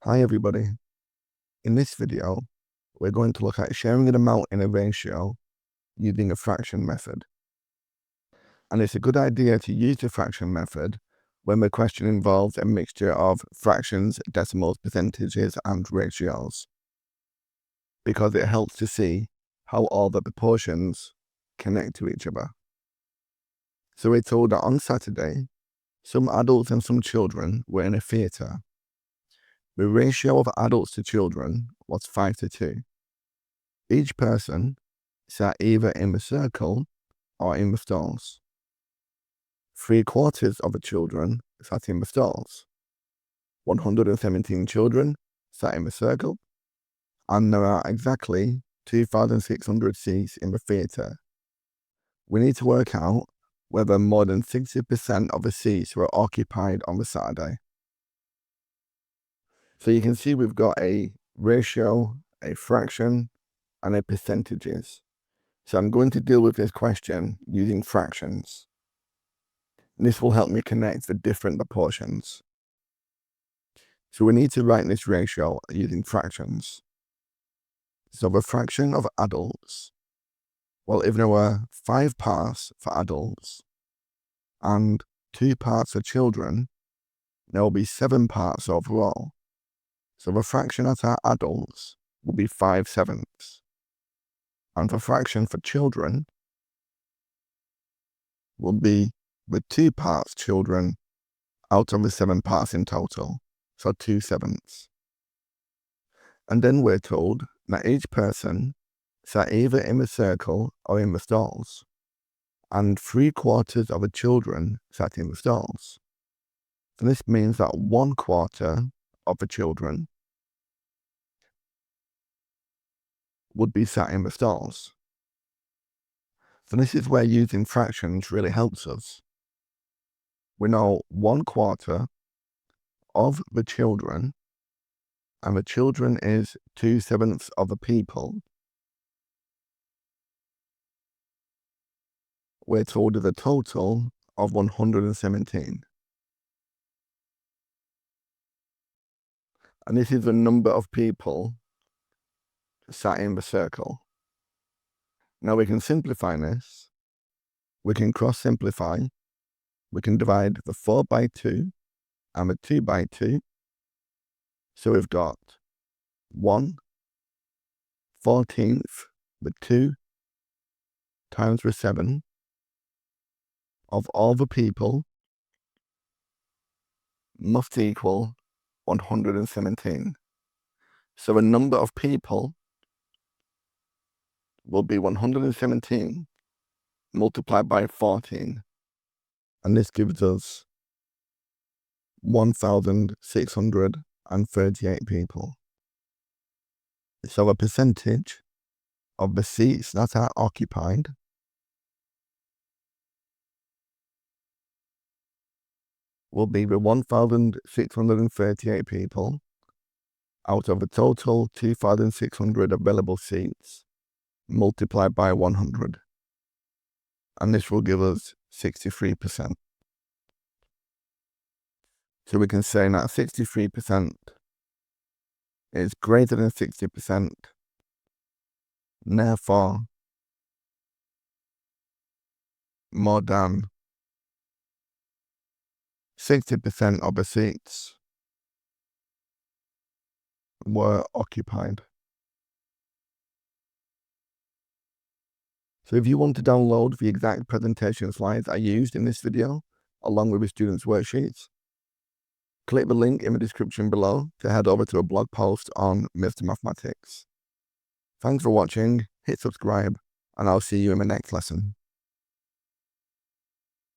Hi everybody. In this video, we're going to look at sharing an amount in a ratio using a fraction method. And it's a good idea to use the fraction method when the question involves a mixture of fractions, decimals, percentages, and ratios, because it helps to see how all the proportions connect to each other. So we're told that on Saturday, some adults and some children were in a theatre. The ratio of adults to children was 5:2. Each person sat either in the circle or in the stalls. 3/4 of the children sat in the stalls. 117 children sat in the circle, and there are exactly 2,600 seats in the theatre. We need to work out whether more than 60% of the seats were occupied on the Saturday. So you can see we've got a ratio, a fraction, and a percentages. So I'm going to deal with this question using fractions. This will help me connect the different proportions. So we need to write this ratio using fractions. So the fraction of adults, well, if there were 5 parts for adults and 2 parts for children, there will be 7 parts overall. So the fraction of our adults will be 5/7. And the fraction for children will be the 2 parts children out of the 7 parts in total, so 2/7. And then we're told that each person sat either in the circle or in the stalls, and 3/4 of the children sat in the stalls. So this means that 1/4 of the children would be sat in the stalls. So this is where using fractions really helps us. We know 1/4 of the children, and the children is 2/7 of the people. We're told of a total of 117. And this is the number of people sat in the circle. Now we can simplify this. We can cross-simplify. We can divide the 4 by 2 and the 2 by 2. So we've got 1/14, the 2 times the 7 of all the people must equal 117. So the number of people will be 117 multiplied by 14. And this gives us 1,638 people. So a percentage of the seats that are occupied will be the 1,638 people out of a total 2,600 available seats multiplied by 100. And this will give us 63%. So we can say that 63% is greater than 60%. Therefore, more than 60% of the seats were occupied. So if you want to download the exact presentation slides I used in this video, along with the students' worksheets, click the link in the description below to head over to a blog post on Mr. Mathematics. Thanks for watching, hit subscribe, and I'll see you in the next lesson.